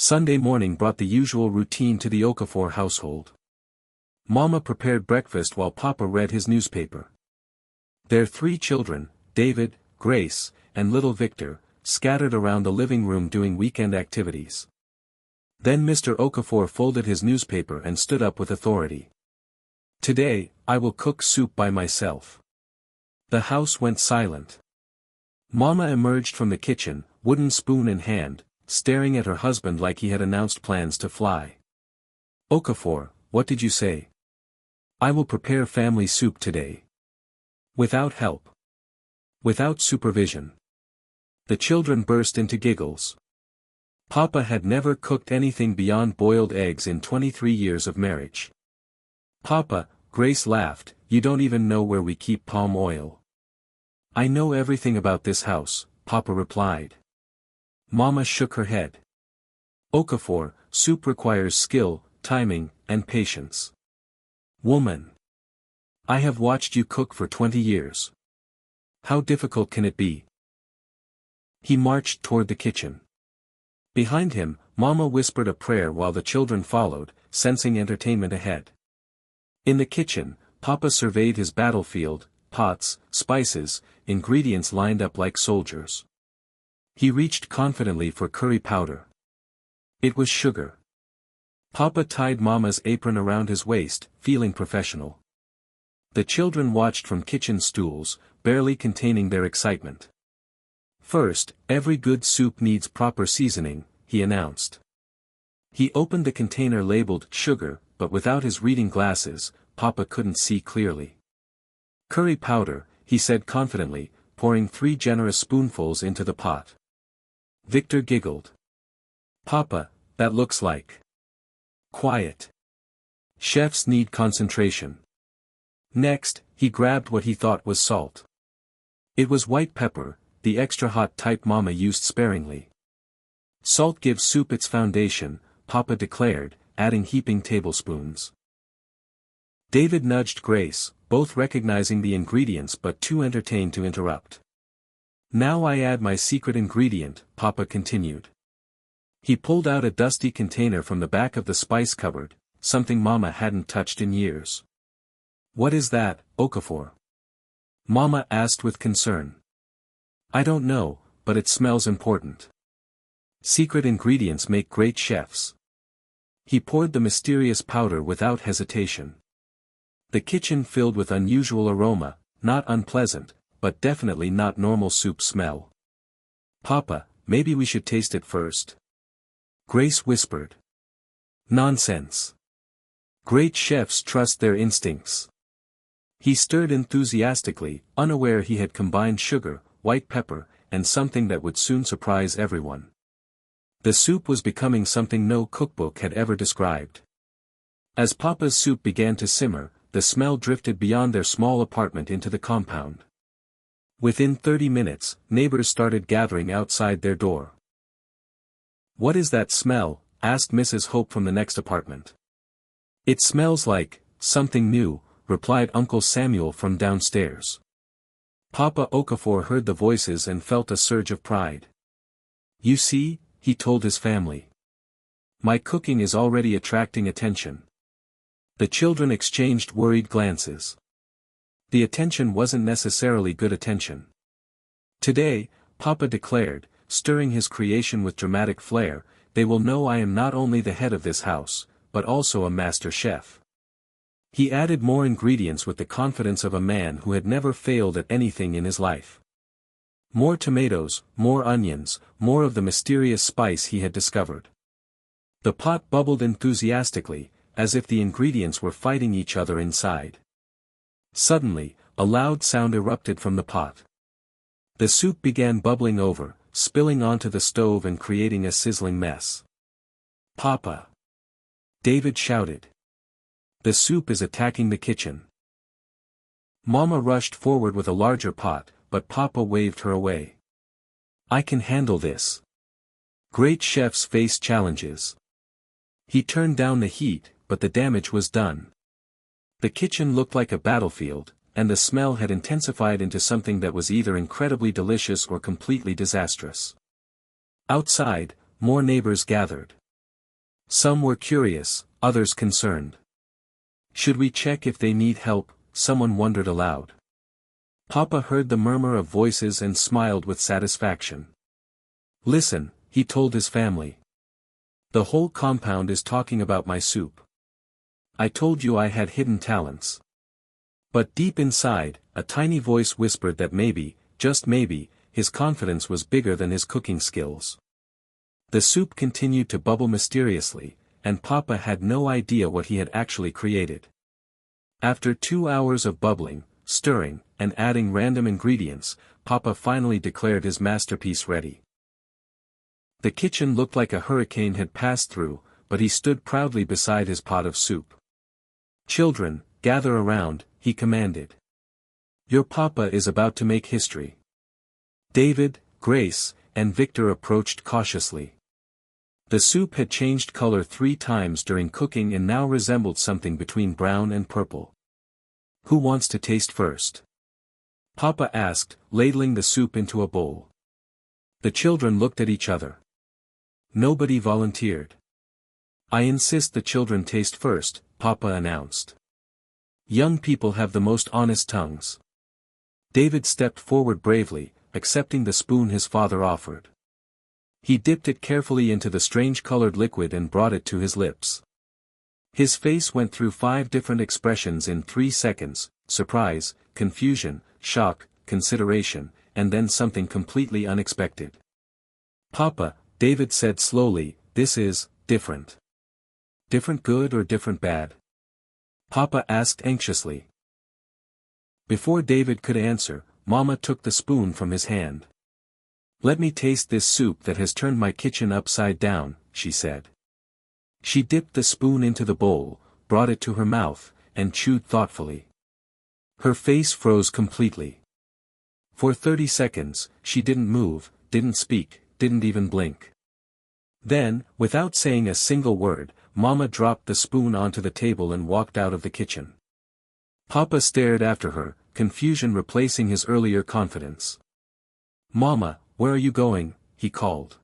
Sunday morning brought the usual routine to the Okafor household. Mama prepared breakfast while Papa read his newspaper. Their 3 children, David, Grace, and little Victor, scattered around the living room doing weekend activities. Then Mr. Okafor folded his newspaper and stood up with authority. "Today, I will cook soup by myself." The house went silent. Mama emerged from the kitchen, wooden spoon in hand, staring at her husband like he had announced plans to fly. "Okafor, what did you say?" "I will prepare family soup today." "Without help. Without supervision." The children burst into giggles. Papa had never cooked anything beyond boiled eggs in 23 years of marriage. "Papa," Grace laughed, "you don't even know where we keep palm oil." "I know everything about this house," Papa replied. Mama shook her head. "Okafor, soup requires skill, timing, and patience. Woman. I have watched you cook for 20 years. How difficult can it be?" He marched toward the kitchen. Behind him, Mama whispered a prayer while the children followed, sensing entertainment ahead. In the kitchen, Papa surveyed his battlefield, pots, spices, ingredients lined up like soldiers. He reached confidently for curry powder. It was sugar. Papa tied Mama's apron around his waist, feeling professional. The children watched from kitchen stools, barely containing their excitement. "First, every good soup needs proper seasoning," he announced. He opened the container labeled sugar, but without his reading glasses, Papa couldn't see clearly. "Curry powder," he said confidently, pouring 3 generous spoonfuls into the pot. Victor giggled. "Papa, that looks like..." "Quiet. Chefs need concentration." Next, he grabbed what he thought was salt. It was white pepper, the extra hot type Mama used sparingly. "Salt gives soup its foundation," Papa declared, adding heaping tablespoons. David nudged Grace, both recognizing the ingredients but too entertained to interrupt. "Now I add my secret ingredient," Papa continued. He pulled out a dusty container from the back of the spice cupboard, something Mama hadn't touched in years. "What is that, Okafor?" Mama asked with concern. "I don't know, but it smells important. Secret ingredients make great chefs." He poured the mysterious powder without hesitation. The kitchen filled with unusual aroma, not unpleasant, but definitely not normal soup smell. "Papa, maybe we should taste it first," Grace whispered. "Nonsense. Great chefs trust their instincts." He stirred enthusiastically, unaware he had combined sugar, white pepper, and something that would soon surprise everyone. The soup was becoming something no cookbook had ever described. As Papa's soup began to simmer, the smell drifted beyond their small apartment into the compound. Within 30 minutes, neighbors started gathering outside their door. "What is that smell?" asked Mrs. Hope from the next apartment. "It smells like something new," replied Uncle Samuel from downstairs. Papa Okafor heard the voices and felt a surge of pride. "You see," he told his family. "My cooking is already attracting attention." The children exchanged worried glances. The attention wasn't necessarily good attention. "Today," Papa declared, stirring his creation with dramatic flair, "they will know I am not only the head of this house, but also a master chef." He added more ingredients with the confidence of a man who had never failed at anything in his life. More tomatoes, more onions, more of the mysterious spice he had discovered. The pot bubbled enthusiastically, as if the ingredients were fighting each other inside. Suddenly, a loud sound erupted from the pot. The soup began bubbling over, spilling onto the stove and creating a sizzling mess. "Papa!" David shouted. "The soup is attacking the kitchen." Mama rushed forward with a larger pot, but Papa waved her away. "I can handle this. Great chefs face challenges." He turned down the heat, but the damage was done. The kitchen looked like a battlefield, and the smell had intensified into something that was either incredibly delicious or completely disastrous. Outside, more neighbors gathered. Some were curious, others concerned. "Should we check if they need help?" someone wondered aloud. Papa heard the murmur of voices and smiled with satisfaction. "Listen," he told his family. "The whole compound is talking about my soup. I told you I had hidden talents." But deep inside, a tiny voice whispered that maybe, just maybe, his confidence was bigger than his cooking skills. The soup continued to bubble mysteriously, and Papa had no idea what he had actually created. After 2 hours of bubbling, stirring, and adding random ingredients, Papa finally declared his masterpiece ready. The kitchen looked like a hurricane had passed through, but he stood proudly beside his pot of soup. "Children, gather around," he commanded. "Your Papa is about to make history." David, Grace, and Victor approached cautiously. The soup had changed color 3 times during cooking and now resembled something between brown and purple. "Who wants to taste first?" Papa asked, ladling the soup into a bowl. The children looked at each other. Nobody volunteered. "I insist the children taste first," Papa announced. "Young people have the most honest tongues." David stepped forward bravely, accepting the spoon his father offered. He dipped it carefully into the strange-colored liquid and brought it to his lips. His face went through 5 different expressions in 3 seconds: surprise, confusion, shock, consideration, and then something completely unexpected. "Papa," David said slowly, "this is different." "Different good or different bad?" Papa asked anxiously. Before David could answer, Mama took the spoon from his hand. "Let me taste this soup that has turned my kitchen upside down," she said. She dipped the spoon into the bowl, brought it to her mouth, and chewed thoughtfully. Her face froze completely. For 30 seconds, she didn't move, didn't speak, didn't even blink. Then, without saying a single word, Mama dropped the spoon onto the table and walked out of the kitchen. Papa stared after her, confusion replacing his earlier confidence. "Mama, where are you going?" he called.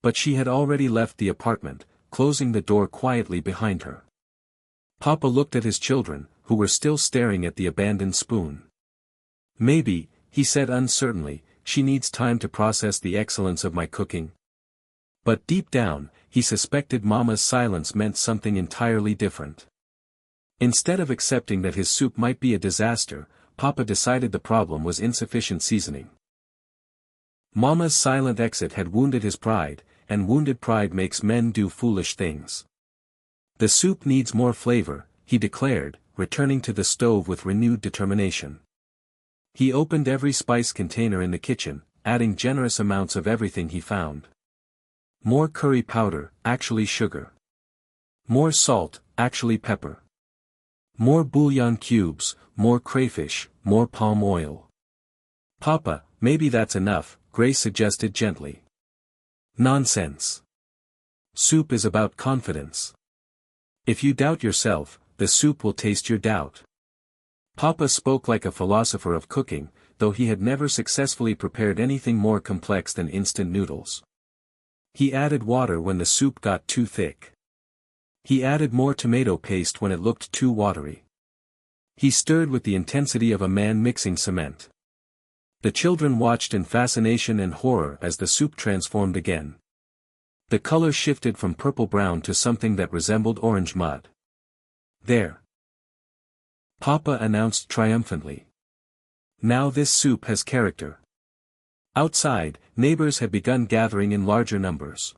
But she had already left the apartment, closing the door quietly behind her. Papa looked at his children, who were still staring at the abandoned spoon. "Maybe," he said uncertainly, "she needs time to process the excellence of my cooking." But deep down, he suspected Mama's silence meant something entirely different. Instead of accepting that his soup might be a disaster, Papa decided the problem was insufficient seasoning. Mama's silent exit had wounded his pride, and wounded pride makes men do foolish things. "The soup needs more flavor," he declared, returning to the stove with renewed determination. He opened every spice container in the kitchen, adding generous amounts of everything he found. More curry powder, actually sugar. More salt, actually pepper. More bouillon cubes, more crayfish, more palm oil. "Papa, maybe that's enough," Grace suggested gently. "Nonsense. Soup is about confidence. If you doubt yourself, the soup will taste your doubt." Papa spoke like a philosopher of cooking, though he had never successfully prepared anything more complex than instant noodles. He added water when the soup got too thick. He added more tomato paste when it looked too watery. He stirred with the intensity of a man mixing cement. The children watched in fascination and horror as the soup transformed again. The color shifted from purple-brown to something that resembled orange mud. "There," Papa announced triumphantly. "Now this soup has character." Outside, neighbors had begun gathering in larger numbers.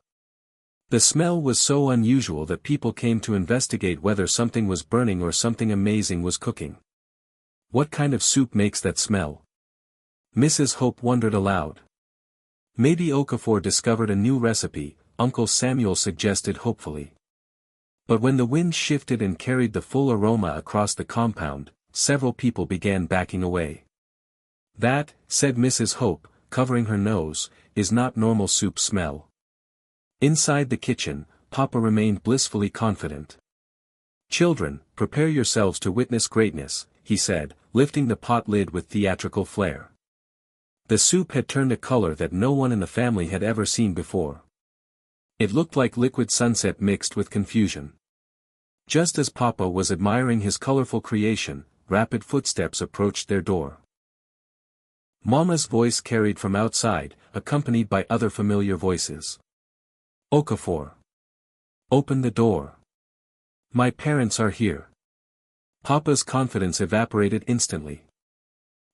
The smell was so unusual that people came to investigate whether something was burning or something amazing was cooking. "What kind of soup makes that smell?" Mrs. Hope wondered aloud. "Maybe Okafor discovered a new recipe," Uncle Samuel suggested hopefully. But when the wind shifted and carried the full aroma across the compound, several people began backing away. "That," said Mrs. Hope, covering her nose, "is not normal soup smell." Inside the kitchen, Papa remained blissfully confident. "Children, prepare yourselves to witness greatness," he said, lifting the pot lid with theatrical flair. The soup had turned a color that no one in the family had ever seen before. It looked like liquid sunset mixed with confusion. Just as Papa was admiring his colorful creation, rapid footsteps approached their door. Mama's voice carried from outside, accompanied by other familiar voices. Okafor. Open the door. My parents are here. Papa's confidence evaporated instantly.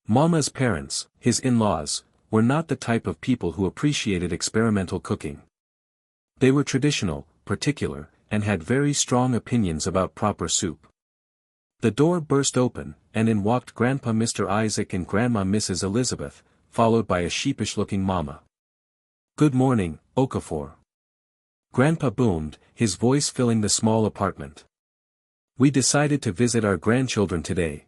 Mama's parents, his in-laws, were not the type of people who appreciated experimental cooking. They were traditional, particular, and had very strong opinions about proper soup. The door burst open, and in walked Grandpa Mr. Isaac and Grandma Mrs. Elizabeth, followed by a sheepish-looking Mama. Good morning, Okafor. Grandpa boomed, his voice filling the small apartment. We decided to visit our grandchildren today.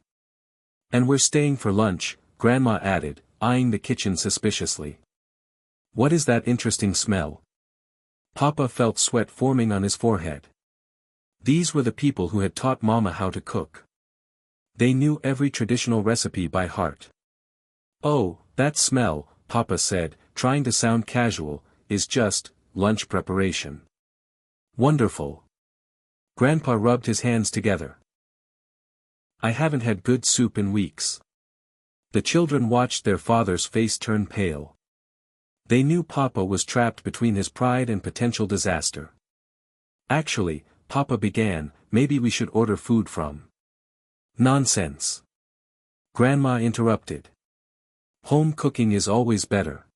And we're staying for lunch, Grandma added, eyeing the kitchen suspiciously. What is that interesting smell? Papa felt sweat forming on his forehead. These were the people who had taught Mama how to cook. They knew every traditional recipe by heart. Oh, that smell, Papa said, trying to sound casual, is just lunch preparation. Wonderful. Grandpa rubbed his hands together. I haven't had good soup in weeks. The children watched their father's face turn pale. They knew Papa was trapped between his pride and potential disaster. Actually, Papa began, maybe we should order food from. Nonsense. Grandma interrupted. Home cooking is always better.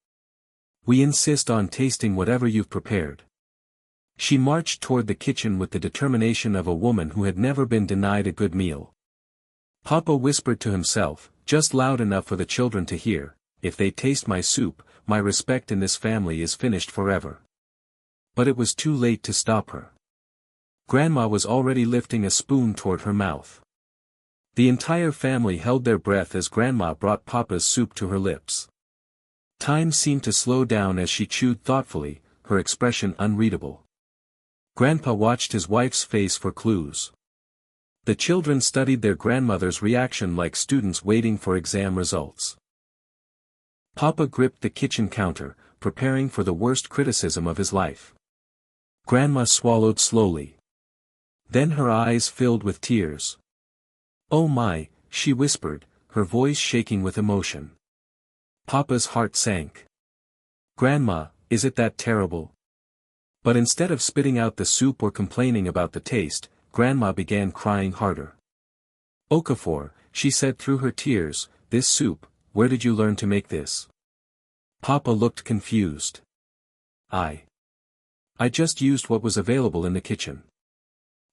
We insist on tasting whatever you've prepared. She marched toward the kitchen with the determination of a woman who had never been denied a good meal. Papa whispered to himself, just loud enough for the children to hear, if they taste my soup, my respect in this family is finished forever. But it was too late to stop her. Grandma was already lifting a spoon toward her mouth. The entire family held their breath as Grandma brought Papa's soup to her lips. Time seemed to slow down as she chewed thoughtfully, her expression unreadable. Grandpa watched his wife's face for clues. The children studied their grandmother's reaction like students waiting for exam results. Papa gripped the kitchen counter, preparing for the worst criticism of his life. Grandma swallowed slowly. Then her eyes filled with tears. Oh my, she whispered, her voice shaking with emotion. Papa's heart sank. Grandma, is it that terrible? But instead of spitting out the soup or complaining about the taste, Grandma began crying harder. Okafor, she said through her tears, this soup, where did you learn to make this? Papa looked confused. I just used what was available in the kitchen.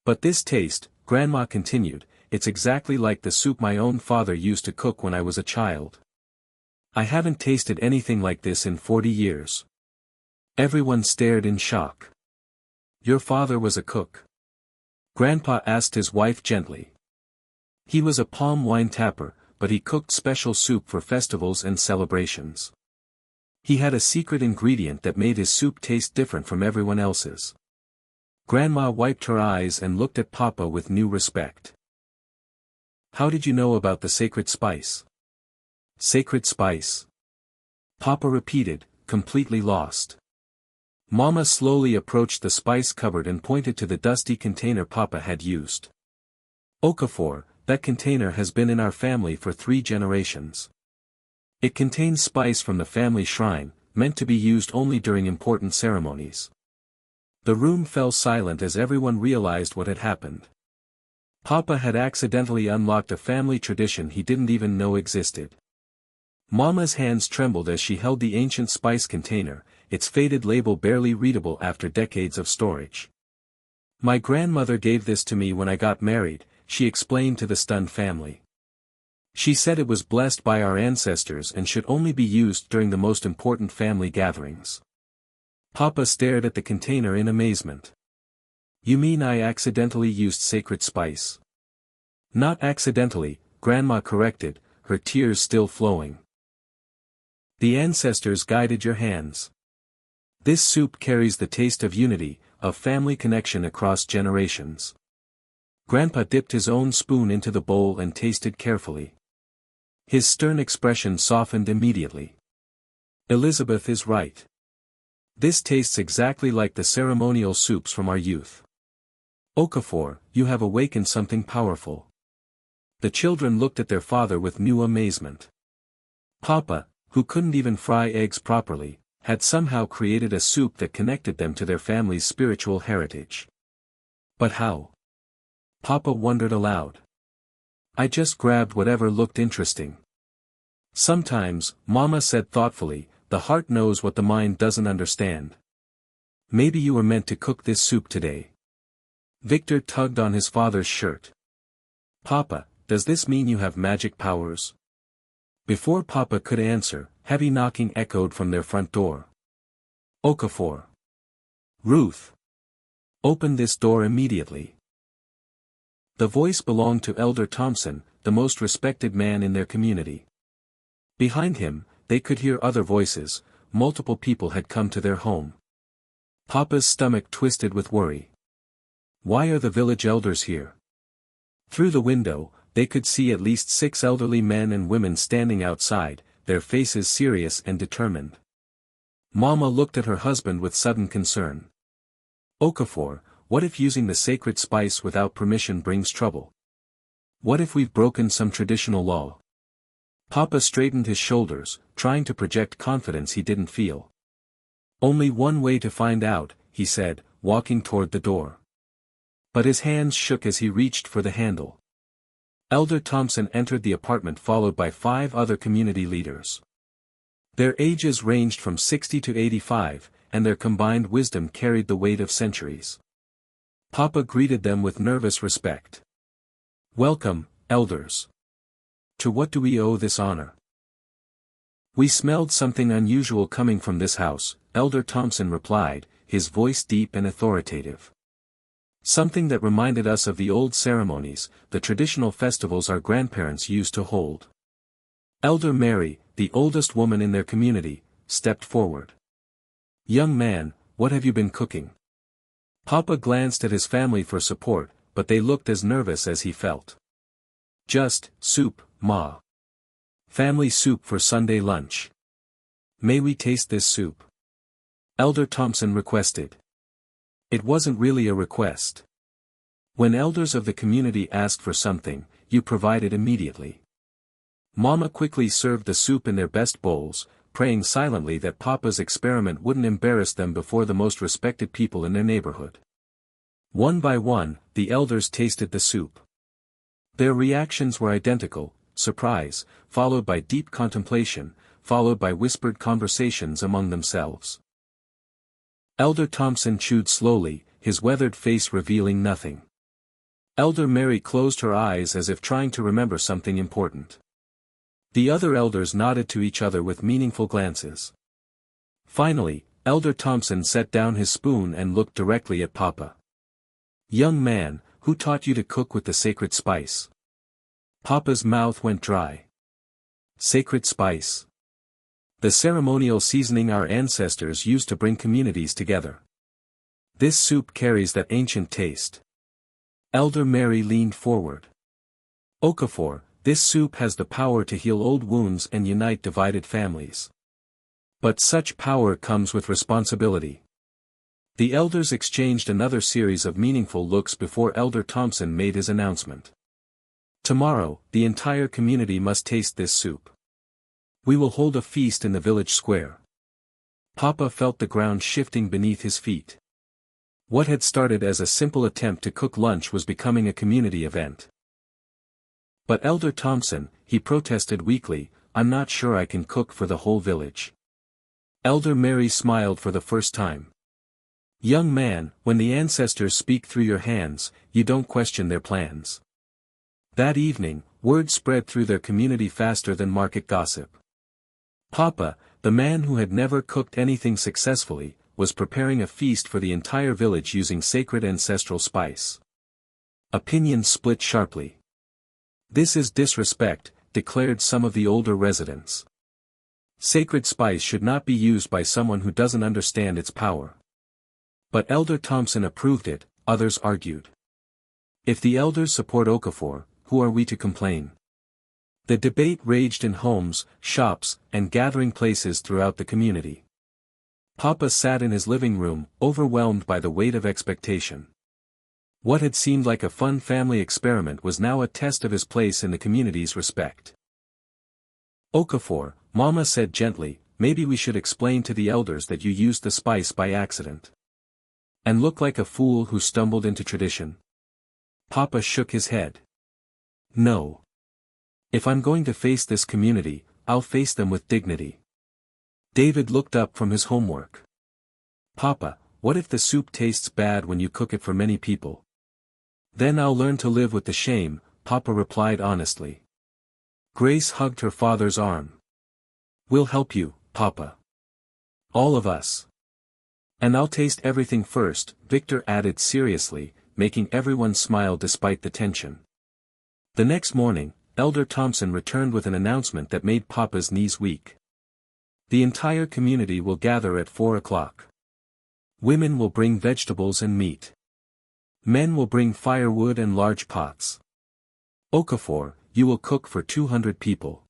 But this taste, Grandma continued, it's exactly like the soup my own father used to cook when I was a child. I haven't tasted anything like this in 40 years. Everyone stared in shock. Your father was a cook? Grandpa asked his wife gently. He was a palm wine tapper, but he cooked special soup for festivals and celebrations. He had a secret ingredient that made his soup taste different from everyone else's. Grandma wiped her eyes and looked at Papa with new respect. How did you know about the sacred spice? Sacred spice? Papa repeated, completely lost. Mama slowly approached the spice cupboard and pointed to the dusty container Papa had used. Okafor, that container has been in our family for 3 generations. It contains spice from the family shrine, meant to be used only during important ceremonies. The room fell silent as everyone realized what had happened. Papa had accidentally unlocked a family tradition he didn't even know existed. Mama's hands trembled as she held the ancient spice container, its faded label barely readable after decades of storage. My grandmother gave this to me when I got married, she explained to the stunned family. She said it was blessed by our ancestors and should only be used during the most important family gatherings. Papa stared at the container in amazement. You mean I accidentally used sacred spice? Not accidentally, Grandma corrected, her tears still flowing. The ancestors guided your hands. This soup carries the taste of unity, of family connection across generations. Grandpa dipped his own spoon into the bowl and tasted carefully. His stern expression softened immediately. Elizabeth is right. This tastes exactly like the ceremonial soups from our youth. Okafor, you have awakened something powerful. The children looked at their father with new amazement. Papa, who couldn't even fry eggs properly, had somehow created a soup that connected them to their family's spiritual heritage. But how? Papa wondered aloud. I just grabbed whatever looked interesting. Sometimes, Mama said thoughtfully, the heart knows what the mind doesn't understand. Maybe you were meant to cook this soup today. Victor tugged on his father's shirt. Papa, does this mean you have magic powers? Before Papa could answer, heavy knocking echoed from their front door. Okafor. Ruth. Open this door immediately. The voice belonged to Elder Thompson, the most respected man in their community. Behind him, they could hear other voices. Multiple people had come to their home. Papa's stomach twisted with worry. Why are the village elders here? Through the window, they could see at least 6 elderly men and women standing outside, their faces serious and determined. Mama looked at her husband with sudden concern. Okafor, what if using the sacred spice without permission brings trouble? What if we've broken some traditional law? Papa straightened his shoulders, trying to project confidence he didn't feel. Only one way to find out, he said, walking toward the door. But his hands shook as he reached for the handle. Elder Thompson entered the apartment followed by 5 other community leaders. Their ages ranged from 60 to 85, and their combined wisdom carried the weight of centuries. Papa greeted them with nervous respect. Welcome, elders. To what do we owe this honor? We smelled something unusual coming from this house, Elder Thompson replied, his voice deep and authoritative. Something that reminded us of the old ceremonies, the traditional festivals our grandparents used to hold. Elder Mary, the oldest woman in their community, stepped forward. Young man, what have you been cooking? Papa glanced at his family for support, but they looked as nervous as he felt. Just soup, Ma. Family soup for Sunday lunch. May we taste this soup? Elder Thompson requested. It wasn't really a request. When elders of the community asked for something, you provided immediately. Mama quickly served the soup in their best bowls, praying silently that Papa's experiment wouldn't embarrass them before the most respected people in their neighborhood. One by one, the elders tasted the soup. Their reactions were identical: surprise, followed by deep contemplation, followed by whispered conversations among themselves. Elder Thompson chewed slowly, his weathered face revealing nothing. Elder Mary closed her eyes as if trying to remember something important. The other elders nodded to each other with meaningful glances. Finally, Elder Thompson set down his spoon and looked directly at Papa. Young man, who taught you to cook with the sacred spice? Papa's mouth went dry. Sacred spice. The ceremonial seasoning our ancestors used to bring communities together. This soup carries that ancient taste. Elder Mary leaned forward. Okafor, this soup has the power to heal old wounds and unite divided families. But such power comes with responsibility. The elders exchanged another series of meaningful looks before Elder Thompson made his announcement. Tomorrow, the entire community must taste this soup. We will hold a feast in the village square. Papa felt the ground shifting beneath his feet. What had started as a simple attempt to cook lunch was becoming a community event. But Elder Thompson, he protested weakly, I'm not sure I can cook for the whole village. Elder Mary smiled for the first time. Young man, when the ancestors speak through your hands, you don't question their plans. That evening, word spread through their community faster than market gossip. Papa, the man who had never cooked anything successfully, was preparing a feast for the entire village using sacred ancestral spice. Opinions split sharply. This is disrespect, declared some of the older residents. Sacred spice should not be used by someone who doesn't understand its power. But Elder Thompson approved it, others argued. If the elders support Okafor, who are we to complain? The debate raged in homes, shops, and gathering places throughout the community. Papa sat in his living room, overwhelmed by the weight of expectation. What had seemed like a fun family experiment was now a test of his place in the community's respect. "Okafor," Mama said gently, "maybe we should explain to the elders that you used the spice by accident. And look like a fool who stumbled into tradition." Papa shook his head. "No. If I'm going to face this community, I'll face them with dignity." David looked up from his homework. "Papa, what if the soup tastes bad when you cook it for many people?" "Then I'll learn to live with the shame," Papa replied honestly. Grace hugged her father's arm. "We'll help you, Papa. All of us. And I'll taste everything first," Victor added seriously, making everyone smile despite the tension. The next morning, Elder Thompson returned with an announcement that made Papa's knees weak. "The entire community will gather at 4 o'clock. Women will bring vegetables and meat. Men will bring firewood and large pots. Okafor, you will cook for 200 people."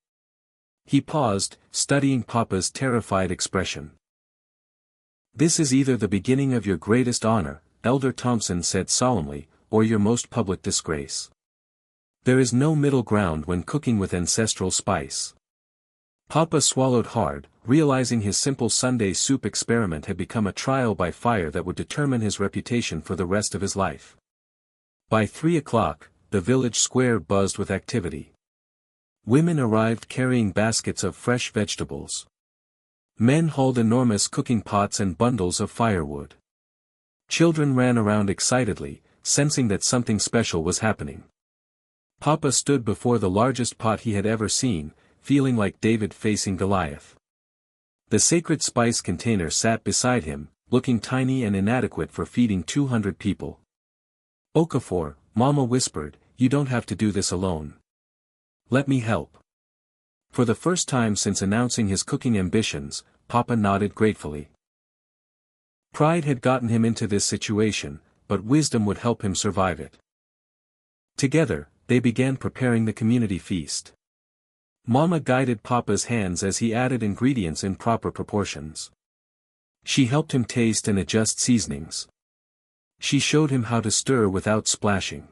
He paused, studying Papa's terrified expression. "This is either the beginning of your greatest honor," Elder Thompson said solemnly, "or your most public disgrace. There is no middle ground when cooking with ancestral spice." Papa swallowed hard, realizing his simple Sunday soup experiment had become a trial by fire that would determine his reputation for the rest of his life. By 3 o'clock, the village square buzzed with activity. Women arrived carrying baskets of fresh vegetables. Men hauled enormous cooking pots and bundles of firewood. Children ran around excitedly, sensing that something special was happening. Papa stood before the largest pot he had ever seen, feeling like David facing Goliath. The sacred spice container sat beside him, looking tiny and inadequate for feeding 200 people. "Okafor," Mama whispered, "you don't have to do this alone. Let me help." For the first time since announcing his cooking ambitions, Papa nodded gratefully. Pride had gotten him into this situation, but wisdom would help him survive it. Together, they began preparing the community feast. Mama guided Papa's hands as he added ingredients in proper proportions. She helped him taste and adjust seasonings. She showed him how to stir without splashing.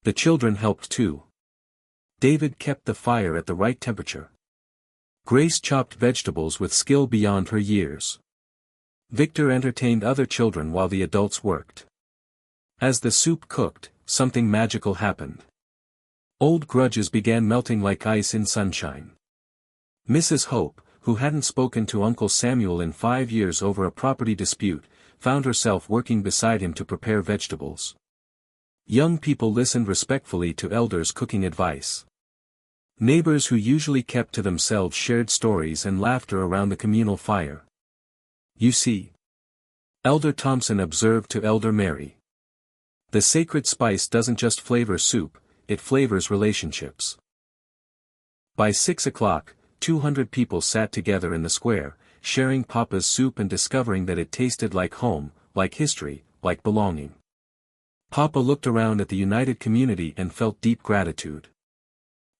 The children helped too. David kept the fire at the right temperature. Grace chopped vegetables with skill beyond her years. Victor entertained other children while the adults worked. As the soup cooked, something magical happened. Old grudges began melting like ice in sunshine. Mrs. Hope, who hadn't spoken to Uncle Samuel in 5 years over a property dispute, found herself working beside him to prepare vegetables. Young people listened respectfully to elders' cooking advice. Neighbors who usually kept to themselves shared stories and laughter around the communal fire. "You see," Elder Thompson observed to Elder Mary. "The sacred spice doesn't just flavor soup, it flavors relationships." By 6 o'clock, 200 people sat together in the square, sharing Papa's soup and discovering that it tasted like home, like history, like belonging. Papa looked around at the united community and felt deep gratitude.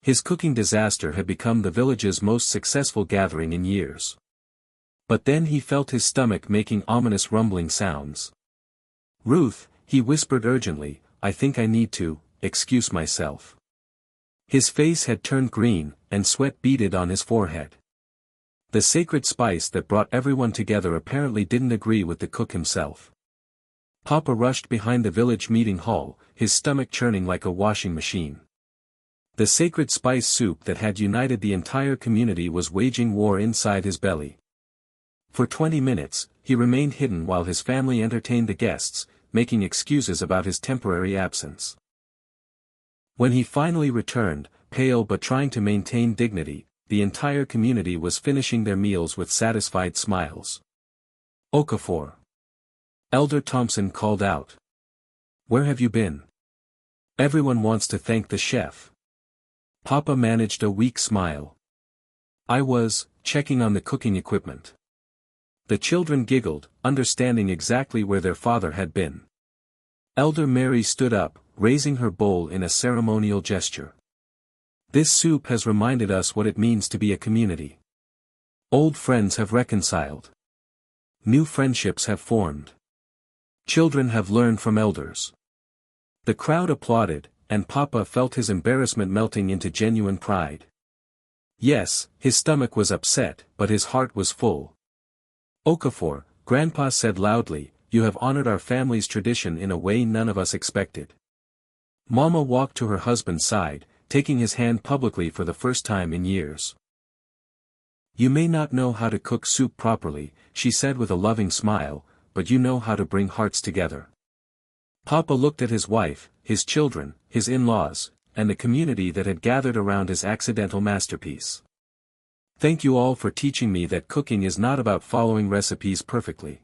His cooking disaster had become the village's most successful gathering in years. But then he felt his stomach making ominous rumbling sounds. "Ruth," he whispered urgently, "I think I need to excuse myself." His face had turned green, and sweat beaded on his forehead. The sacred spice that brought everyone together apparently didn't agree with the cook himself. Papa rushed behind the village meeting hall, his stomach churning like a washing machine. The sacred spice soup that had united the entire community was waging war inside his belly. For 20 minutes, he remained hidden while his family entertained the guests, making excuses about his temporary absence. When he finally returned, pale but trying to maintain dignity, the entire community was finishing their meals with satisfied smiles. "Okafor," Elder Thompson called out. "Where have you been? Everyone wants to thank the chef." Papa managed a weak smile. "I was checking on the cooking equipment." The children giggled, understanding exactly where their father had been. Elder Mary stood up, raising her bowl in a ceremonial gesture. "This soup has reminded us what it means to be a community. Old friends have reconciled. New friendships have formed. Children have learned from elders. The crowd applauded, and Papa felt his embarrassment melting into genuine pride. Yes, his stomach was upset, but his heart was full. Okafor, Grandpa said loudly, you have honored our family's tradition in a way none of us expected. Mama walked to her husband's side, taking his hand publicly for the first time in years. You may not know how to cook soup properly, she said with a loving smile, but you know how to bring hearts together. Papa looked at his wife, his children, his in-laws, and the community that had gathered around his accidental masterpiece. Thank you all for teaching me that cooking is not about following recipes perfectly.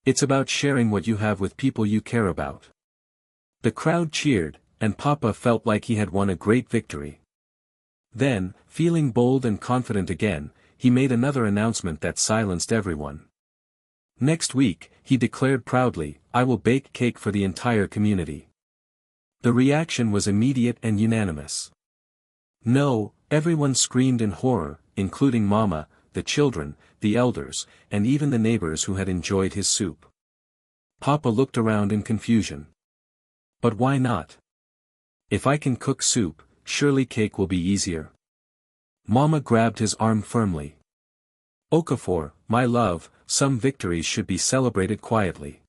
It's about sharing what you have with people you care about. The crowd cheered, and Papa felt like he had won a great victory. Then, feeling bold and confident again, he made another announcement that silenced everyone. Next week, he declared proudly, I will bake cake for the entire community. The reaction was immediate and unanimous. No, everyone screamed in horror, including Mama, the children, the elders, and even the neighbors who had enjoyed his soup. Papa looked around in confusion. But why not? If I can cook soup, surely cake will be easier. Mama grabbed his arm firmly. Okafor, my love, some victories should be celebrated quietly.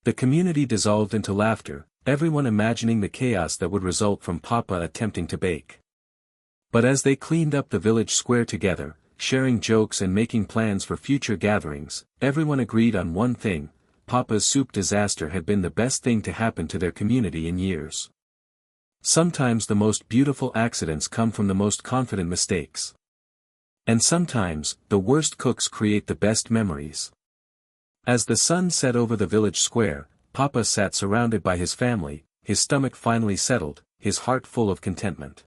The community dissolved into laughter, everyone imagining the chaos that would result from Papa attempting to bake. But as they cleaned up the village square together, sharing jokes and making plans for future gatherings, everyone agreed on one thing: Papa's soup disaster had been the best thing to happen to their community in years. Sometimes the most beautiful accidents come from the most confident mistakes. And sometimes, the worst cooks create the best memories. As the sun set over the village square, Papa sat surrounded by his family, his stomach finally settled, his heart full of contentment.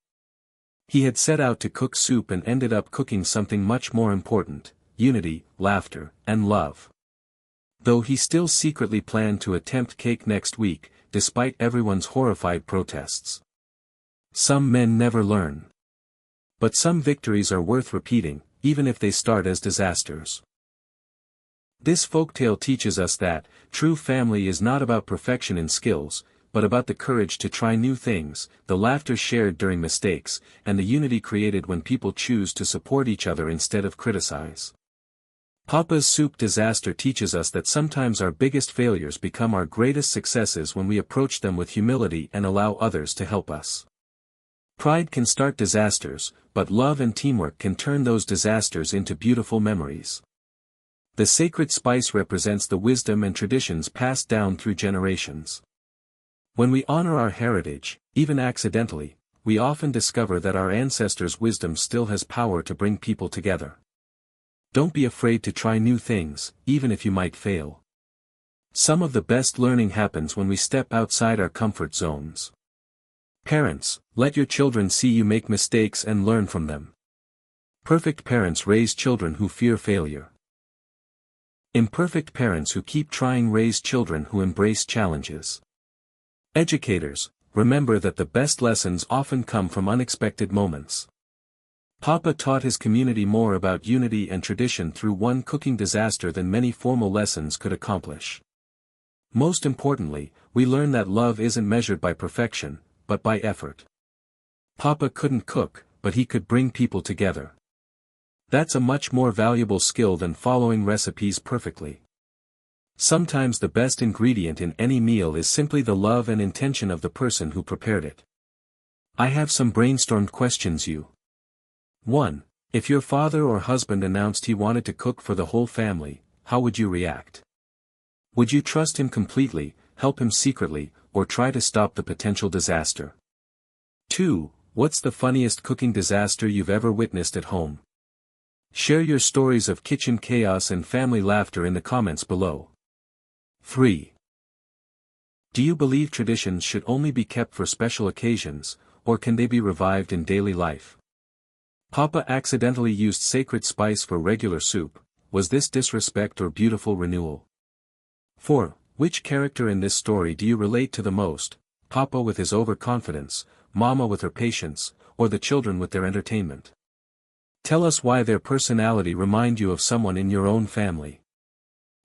He had set out to cook soup and ended up cooking something much more important: unity, laughter, and love. Though he still secretly planned to attempt cake next week, despite everyone's horrified protests. Some men never learn. But some victories are worth repeating, even if they start as disasters. This folktale teaches us that, true family is not about perfection in skills, but about the courage to try new things, the laughter shared during mistakes, and the unity created when people choose to support each other instead of criticize. Papa's soup disaster teaches us that sometimes our biggest failures become our greatest successes when we approach them with humility and allow others to help us. Pride can start disasters, but love and teamwork can turn those disasters into beautiful memories. The sacred spice represents the wisdom and traditions passed down through generations. When we honor our heritage, even accidentally, we often discover that our ancestors' wisdom still has power to bring people together. Don't be afraid to try new things, even if you might fail. Some of the best learning happens when we step outside our comfort zones. Parents, let your children see you make mistakes and learn from them. Perfect parents raise children who fear failure. Imperfect parents who keep trying raise children who embrace challenges. Educators, remember that the best lessons often come from unexpected moments. Papa taught his community more about unity and tradition through one cooking disaster than many formal lessons could accomplish. Most importantly, we learn that love isn't measured by perfection, but by effort. Papa couldn't cook, but he could bring people together. That's a much more valuable skill than following recipes perfectly. Sometimes the best ingredient in any meal is simply the love and intention of the person who prepared it. I have some brainstormed questions. 1. If your father or husband announced he wanted to cook for the whole family, how would you react? Would you trust him completely, help him secretly, or try to stop the potential disaster? 2. What's the funniest cooking disaster you've ever witnessed at home? Share your stories of kitchen chaos and family laughter in the comments below. 3. Do you believe traditions should only be kept for special occasions, or can they be revived in daily life? Papa accidentally used sacred spice for regular soup. Was this disrespect or beautiful renewal? 4. Which character in this story do you relate to the most? Papa with his overconfidence, Mama with her patience, or the children with their entertainment? Tell us why their personality remind you of someone in your own family.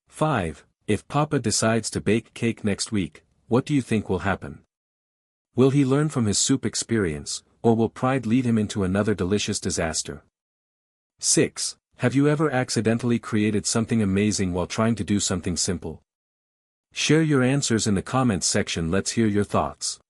5. If Papa decides to bake cake next week, what do you think will happen? Will he learn from his soup experience, or will pride lead him into another delicious disaster? 6. Have you ever accidentally created something amazing while trying to do something simple? Share your answers in the comments section. Let's hear your thoughts.